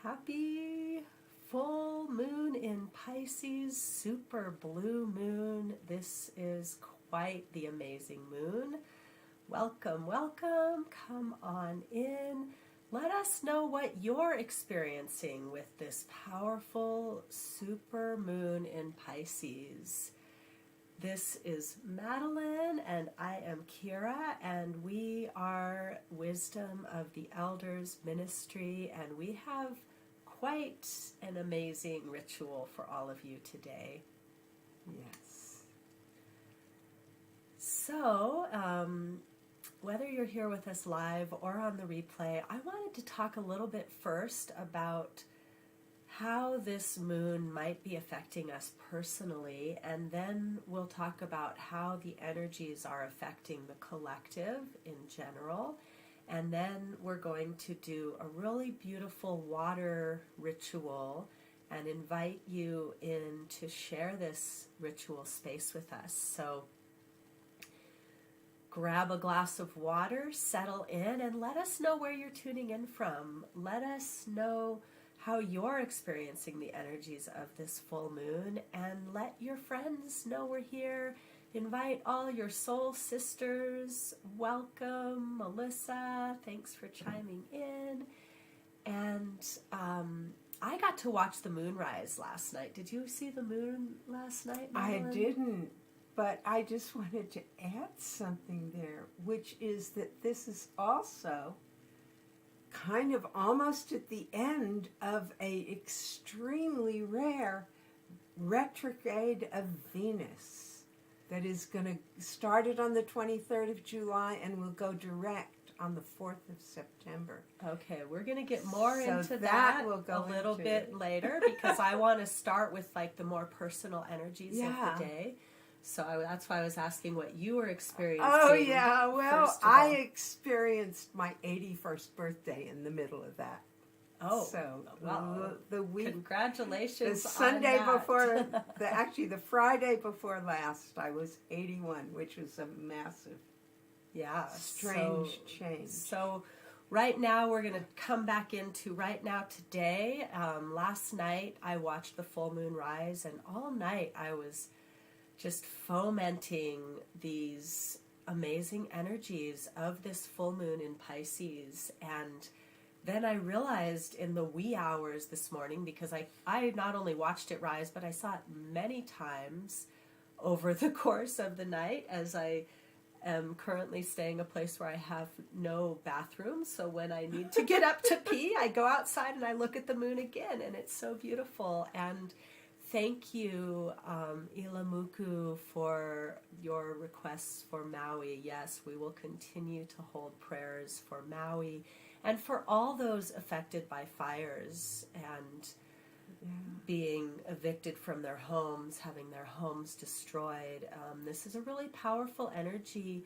Happy full moon in Pisces, super blue moon. This is quite the amazing moon. Welcome, welcome. Come on in. Let us know what you're experiencing with this powerful super moon in Pisces. This is Madeleine and I am Keira, and we are Wisdom of the Elders Ministry, and we have quite an amazing ritual for all of you today. Yes. So, whether you're here with us live or on the replay, I wanted to talk a little bit first about how this moon might be affecting us personally, and then we'll talk about how the energies are affecting the collective in general. And then we're going to do a really beautiful water ritual and invite you in to share this ritual space with us. So grab a glass of water, settle in, and let us know where you're tuning in from. Let us know how you're experiencing the energies of this full moon, and let your friends know we're here. Invite all your soul sisters. Welcome, Melissa. Thanks for chiming in. And I got to watch the moonrise last night. Did you see the moon last night, Madeleine? I didn't, but I just wanted to add something there, which is that this is also kind of almost at the end of a extremely rare retrograde of Venus that is going to start it on the 23rd of July and will go direct on the 4th of September. Okay, we're going to get more So into that we'll go a little into bit it. later, because I want to start with like the more personal energies Yeah. of the day. So that's why I was asking what you were experiencing. Oh, yeah. Well, first of I all. experienced my 81st birthday in the middle of that. Oh, So well, the week, Congratulations the Sunday on that. before, the Friday before last, I was 81, which was a massive, strange change. So right now we're going to come back into right now today. Last night I watched the full moon rise, and all night I was just fomenting these amazing energies of this full moon in Pisces. And then I realized in the wee hours this morning, because I not only watched it rise, but I saw it many times over the course of the night, as I am currently staying a place where I have no bathroom. So when I need to get up to pee, I go outside and I look at the moon again, and it's so beautiful. And thank you, Ilamuku, for your requests for Maui. Yes, we will continue to hold prayers for Maui and for all those affected by fires and being evicted from their homes, having their homes destroyed. This is a really powerful energy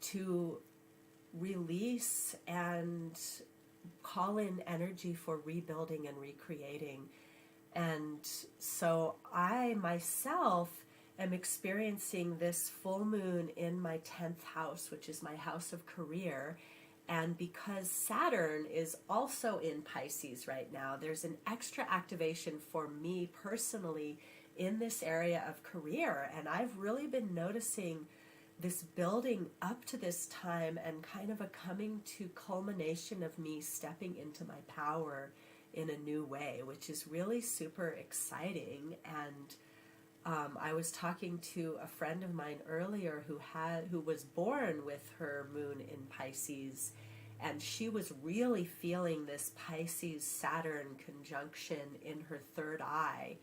to release and call in energy for rebuilding and recreating. And so I myself am experiencing this full moon in my 10th house, which is my house of career. And because Saturn is also in Pisces right now, there's an extra activation for me personally in this area of career. And I've really been noticing this building up to this time and kind of a coming to culmination of me stepping into my power in a new way, which is really super exciting. And I was talking to a friend of mine earlier who was born with her moon in Pisces, and she was really feeling this Pisces-Saturn conjunction in her third eye,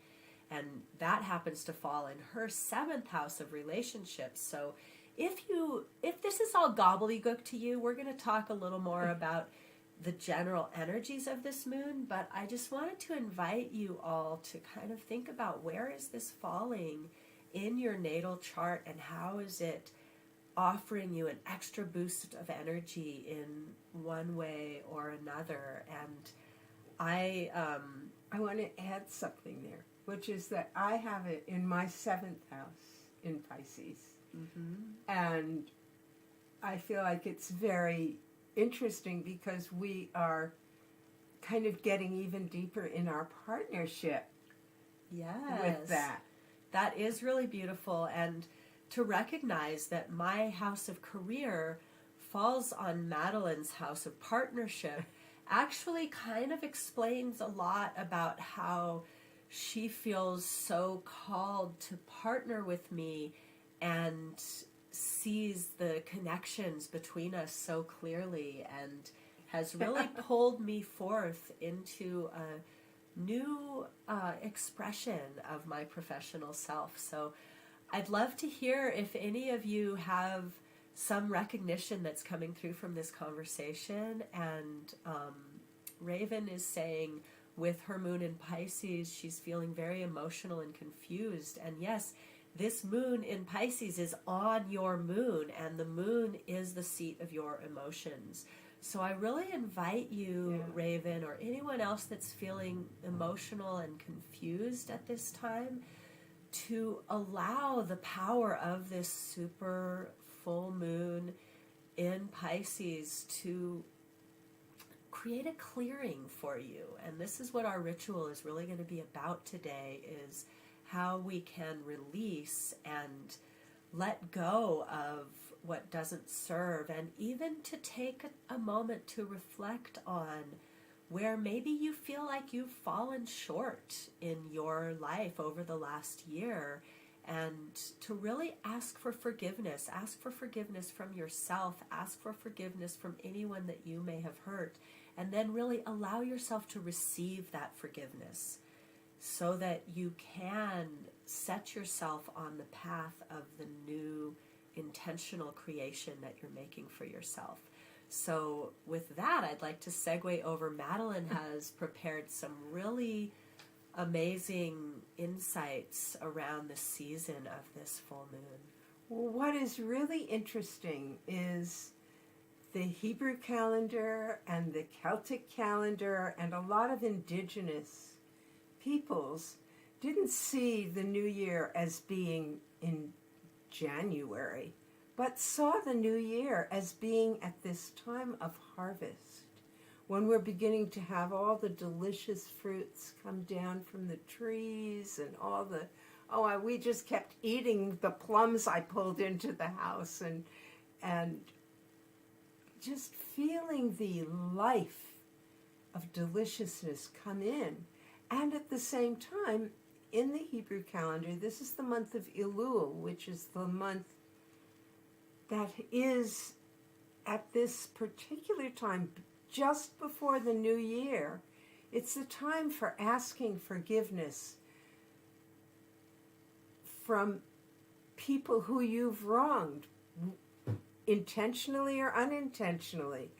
and that happens to fall in her 7th house of relationships. So if this is all gobbledygook to you, we're going to talk a little more about the general energies of this moon, but I just wanted to invite you all to kind of think about, where is this falling in your natal chart, and how is it offering you an extra boost of energy in one way or another. And I want to add something there, which is that I have it in my 7th house in Pisces. Mm-hmm. And I feel like it's very interesting because we are kind of getting even deeper in our partnership Yes. with that. That is really beautiful. And to recognize that my house of career falls on Madeleine's house of partnership actually kind of explains a lot about how she feels so called to partner with me and sees the connections between us so clearly, and has really pulled me forth into a new expression of my professional self. So I'd love to hear if any of you have some recognition that's coming through from this conversation. And Raven is saying with her moon in Pisces, she's feeling very emotional and confused. And yes, this moon in Pisces is on your moon, and the moon is the seat of your emotions. So I really invite you, Raven, or anyone else that's feeling emotional and confused at this time, to allow the power of this super full moon in Pisces to create a clearing for you. And this is what our ritual is really going to be about today, is how we can release and let go of what doesn't serve, and even to take a moment to reflect on where maybe you feel like you've fallen short in your life over the last year, and to really ask for forgiveness. Ask for forgiveness from yourself. Ask for forgiveness from anyone that you may have hurt, and then really allow yourself to receive that forgiveness so that you can set yourself on the path of the new intentional creation that you're making for yourself. So with that, I'd like to segue over. Madeleine has prepared some really amazing insights around the season of this full moon. Well, what is really interesting is the Hebrew calendar and the Celtic calendar and a lot of indigenous peoples didn't see the new year as being in January, but saw the new year as being at this time of harvest, when we're beginning to have all the delicious fruits come down from the trees, and all the, we just kept eating the plums I pulled into the house, and just feeling the life of deliciousness come in. And at the same time, in the Hebrew calendar, this is the month of Elul, which is the month that is at this particular time, just before the new year. It's the time for asking forgiveness from people who you've wronged, intentionally or unintentionally,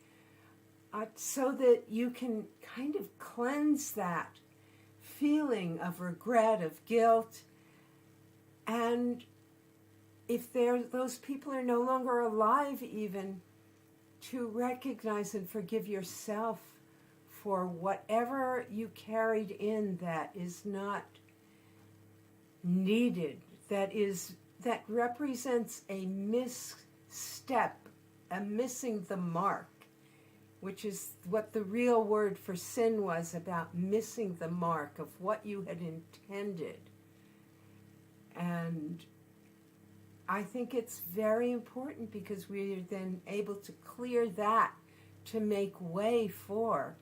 so that you can kind of cleanse that feeling of regret, of guilt. And if those people are no longer alive, even to recognize and forgive yourself for whatever you carried in that is not needed, that represents a misstep, a missing the mark, which is what the real word for sin was, about missing the mark of what you had intended. And I think it's very important, because we are then able to clear that to make way for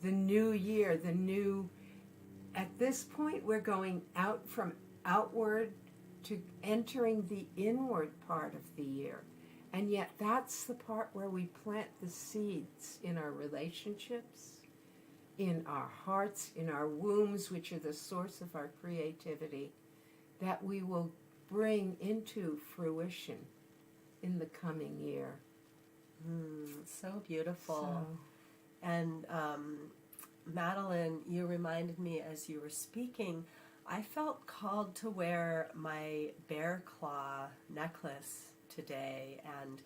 the new year, at this point we're going out from outward to entering the inward part of the year. And yet that's the part where we plant the seeds in our relationships, in our hearts, in our wombs, which are the source of our creativity, that we will bring into fruition in the coming year. So beautiful. So. And Madeleine, you reminded me as you were speaking, I felt called to wear my bear claw necklace today. And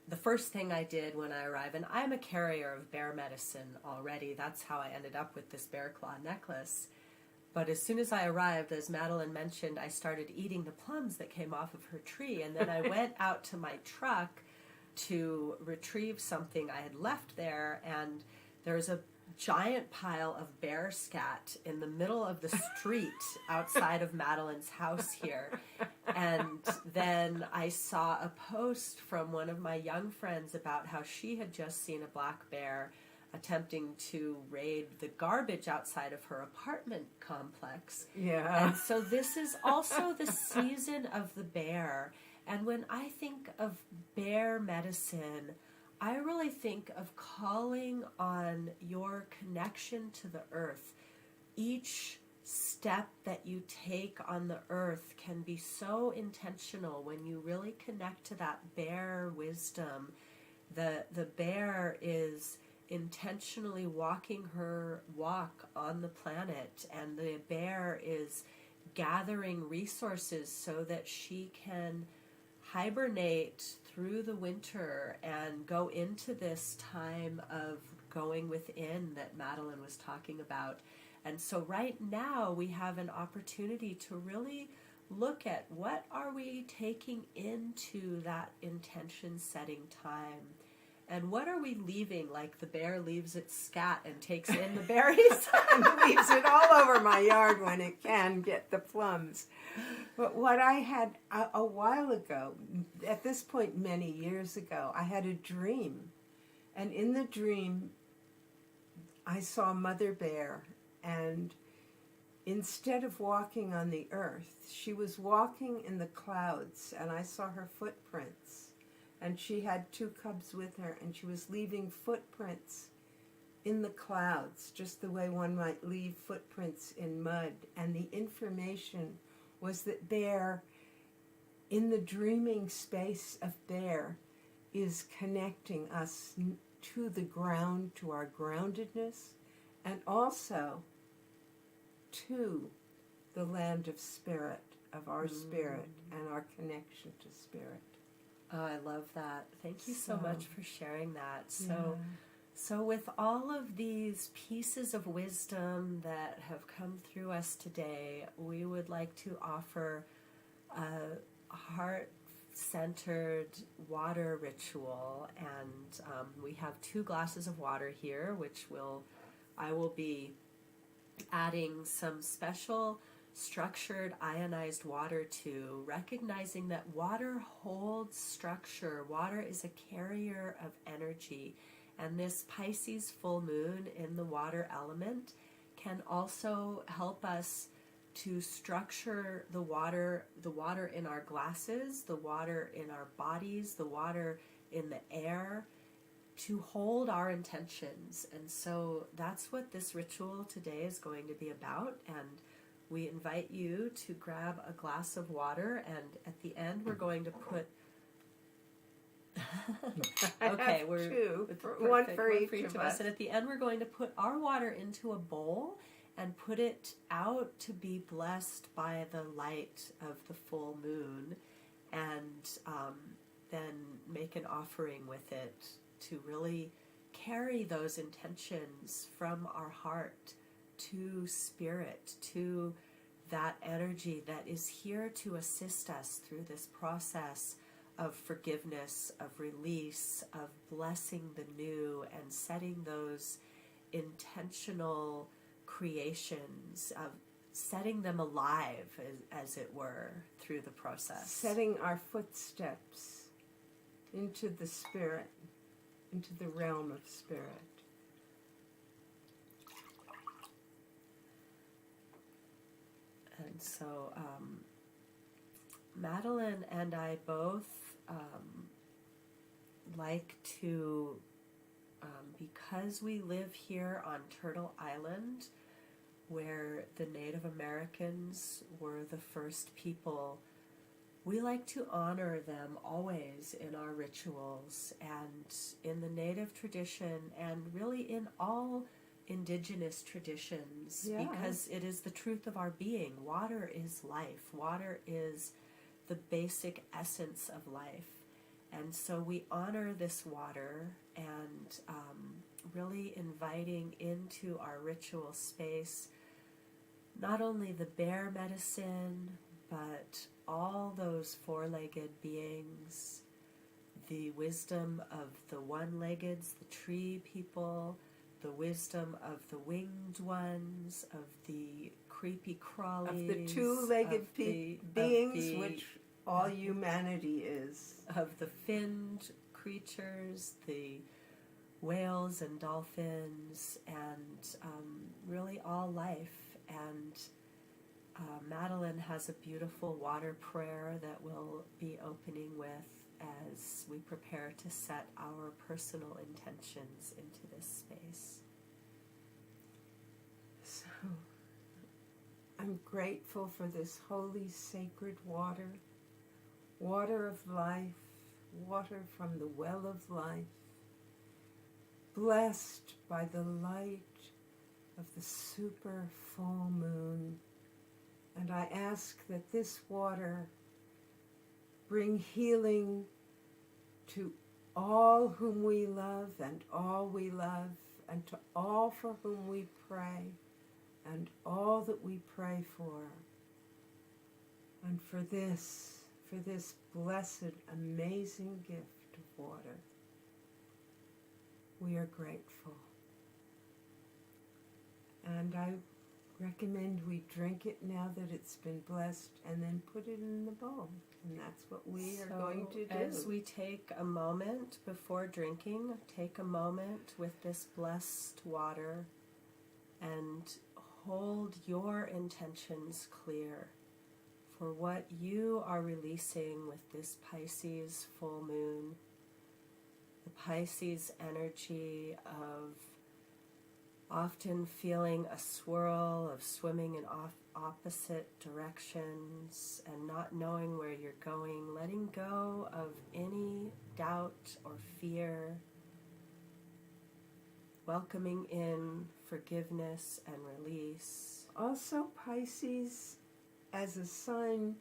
the first thing I did when I arrived, and I'm a carrier of bear medicine already, that's how I ended up with this bear claw necklace. But as soon as I arrived, as Madeleine mentioned, I started eating the plums that came off of her tree. And then I went out to my truck to retrieve something I had left there. And there's a giant pile of bear scat in the middle of the street outside of Madeleine's house here. And then I saw a post from one of my young friends about how she had just seen a black bear attempting to raid the garbage outside of her apartment complex. Yeah. And so this is also the season of the bear. And when I think of bear medicine, I really think of calling on your connection to the earth. Each step that you take on the earth can be so intentional when you really connect to that bear wisdom. The bear is intentionally walking her walk on the planet, and the bear is gathering resources so that she can hibernate through the winter and go into this time of going within that Madeleine was talking about. And so right now we have an opportunity to really look at what are we taking into that intention setting time, and what are we leaving, like the bear leaves its scat and takes in the berries and leaves it all over my yard when it can get the plums. But what I had a while ago, at this point many years ago, I had a dream. And in the dream, I saw Mother Bear, and instead of walking on the earth, she was walking in the clouds, and I saw her footprints. And she had 2 cubs with her, and she was leaving footprints in the clouds, just the way one might leave footprints in mud. And the information was that Bear, in the dreaming space of Bear, is connecting us to the ground, to our groundedness, and also to the land of spirit, of our spirit, and our connection to spirit. Oh, I love that. Thank you so much for sharing that. So with all of these pieces of wisdom that have come through us today, we would like to offer a heart-centered water ritual. And we have 2 glasses of water here, which I will be adding some special structured ionized water to, recognizing that water holds structure. Water is a carrier of energy, and this Pisces full moon in the water element can also help us to structure the water in our glasses, the water in our bodies, the water in the air, to hold our intentions. And so that's what this ritual today is going to be about. And we invite you to grab a glass of water, and at the end we're going to put okay, we're 2, one for each of us. And at the end we're going to put our water into a bowl and put it out to be blessed by the light of the full moon, and then make an offering with it to really carry those intentions from our heart to spirit, to that energy that is here to assist us through this process of forgiveness, of release, of blessing the new, and setting those intentional creations, of setting them alive, as it were, through the process. Setting our footsteps into the spirit, into the realm of spirit. And so Madeleine and I both like to, because we live here on Turtle Island, where the Native Americans were the first people, we like to honor them always in our rituals, and in the Native tradition, and really in all indigenous traditions, because it is the truth of our being. Water is life. Water is the basic essence of life. And so we honor this water, and really inviting into our ritual space not only the bear medicine, but all those 4-legged beings, the wisdom of the one-leggeds, the tree people, the wisdom of the winged ones, of the creepy crawlies, of the two-legged beings, which all humanity is, of the finned creatures, the whales and dolphins, and really all life. And Madeleine has a beautiful water prayer that we'll be opening with as we prepare to set our personal intentions into this space. So, I'm grateful for this holy, sacred water, water of life, water from the well of life, blessed by the light of the super full moon. And I ask that this water bring healing to all whom we love and all we love, and to all for whom we pray and all that we pray for. And for this blessed, amazing gift of water, we are grateful. And I recommend we drink it now that it's been blessed, and then put it in the bowl. And that's what we are going to do. As we take a moment before drinking, take a moment with this blessed water and hold your intentions clear for what you are releasing with this Pisces full moon. The Pisces energy of often feeling a swirl, of swimming in opposite directions and not knowing where you're going, letting go of any doubt or fear, welcoming in forgiveness and release. Also, Pisces, as a sign,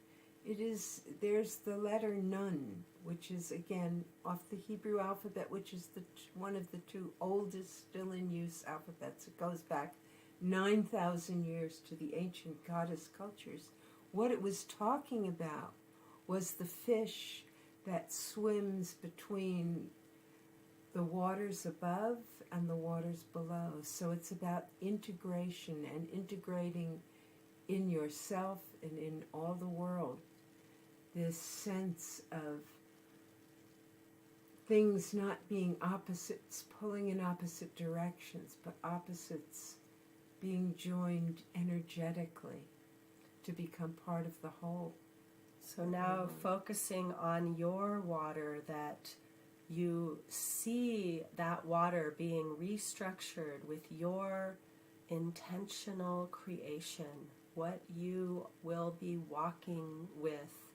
there's the letter Nun, which is again off the Hebrew alphabet, which is one of the two oldest still in use alphabets. It goes back 9,000 years to the ancient goddess cultures. What it was talking about was the fish that swims between the waters above and the waters below. So it's about integration and integrating in yourself and in all the world this sense of things not being opposites, pulling in opposite directions, but opposites being joined energetically to become part of the whole. So now focusing on your water, that you see that water being restructured with your intentional creation, what you will be walking with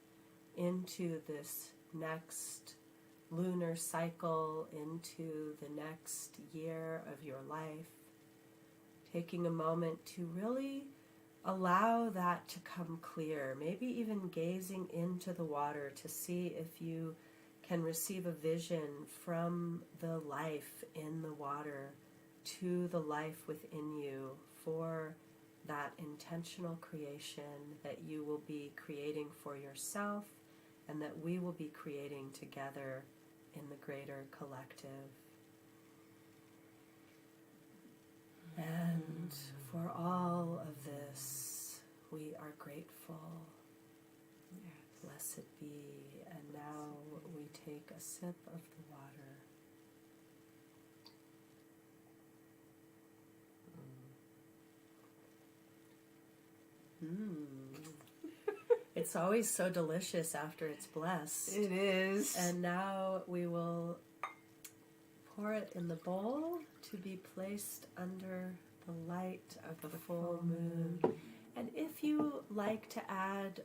into this next lunar cycle, into the next year of your life. Taking a moment to really allow that to come clear, maybe even gazing into the water to see if you can receive a vision from the life in the water to the life within you for that intentional creation that you will be creating for yourself and that we will be creating together in the greater collective. And for all of this, we are grateful. Yes. Blessed be. And now we take a sip of the water. It's always so delicious after it's blessed. It is. And now we will pour it in the bowl to be placed under the light of the full moon. And if you like to add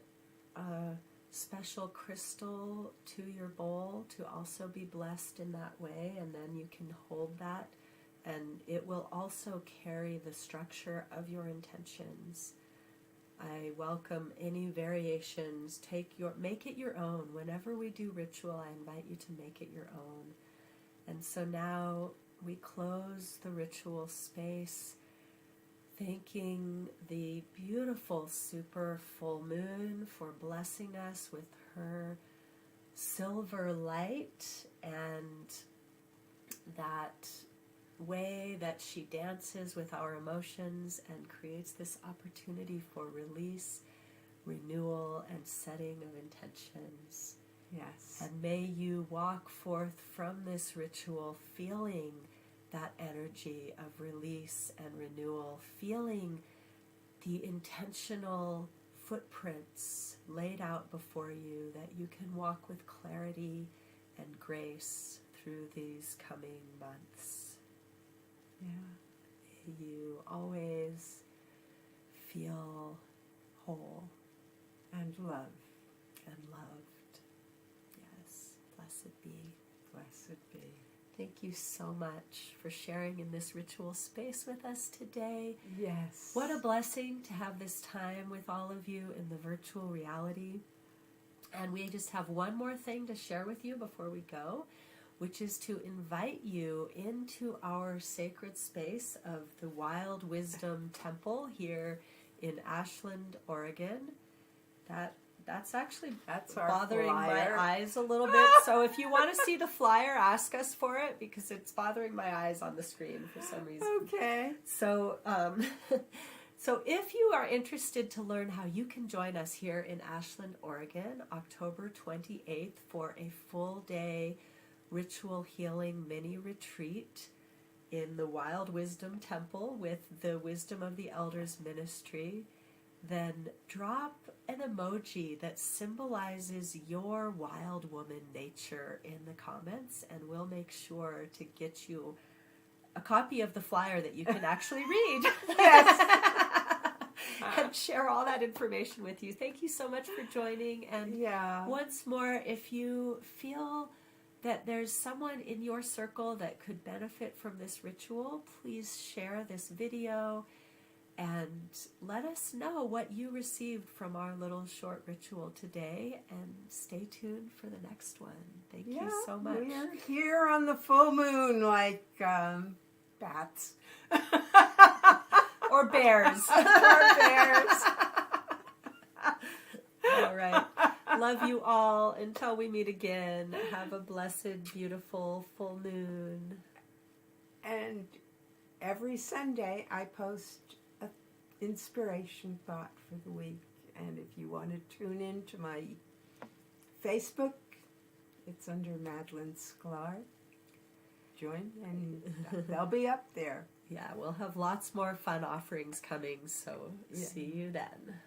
a special crystal to your bowl to also be blessed in that way, and then you can hold that, and it will also carry the structure of your intentions. I welcome any variations. Make it your own. Whenever we do ritual, I invite you to make it your own. And so now we close the ritual space, thanking the beautiful super full moon for blessing us with her silver light and that way that she dances with our emotions and creates this opportunity for release, renewal, and setting of intentions. Yes. And may you walk forth from this ritual feeling that energy of release and renewal, feeling the intentional footprints laid out before you, that you can walk with clarity and grace through these coming months. Yeah. May you always feel whole And love. and loved. Yes, blessed be. Blessed be. Thank you so much for sharing in this ritual space with us today. Yes. What a blessing to have this time with all of you in the virtual reality. And we just have one more thing to share with you before we go, which is to invite you into our sacred space of the Wild Wisdom Temple here in Ashland, Oregon. That's actually our bothering flyer. my eyes a little bit. So if you want to see the flyer, ask us for it, because it's bothering my eyes on the screen for some reason. Okay. So, so if you are interested to learn how you can join us here in Ashland, Oregon, October 28th for a full day ritual healing mini retreat in the Wild Wisdom Temple with the Wisdom of the Elders Ministry, then drop an emoji that symbolizes your wild woman nature in the comments, and we'll make sure to get you a copy of the flyer that you can actually read. Yes. And share all that information with you. Thank you so much for joining. And Yeah. once more, if you feel that there's someone in your circle that could benefit from this ritual, please share this video and let us know what you received from our little short ritual today, and stay tuned for the next one. Thank you so much. We're here on the full moon like bats. Or bears. Or bears. All right. Love you all. Until we meet again, have a blessed, beautiful full moon. And every Sunday I post an inspiration thought for the week. And if you want to tune in to my Facebook, it's under Madeleine Sklar. Join, and they'll be up there. Yeah, we'll have lots more fun offerings coming, so Yeah. see you then.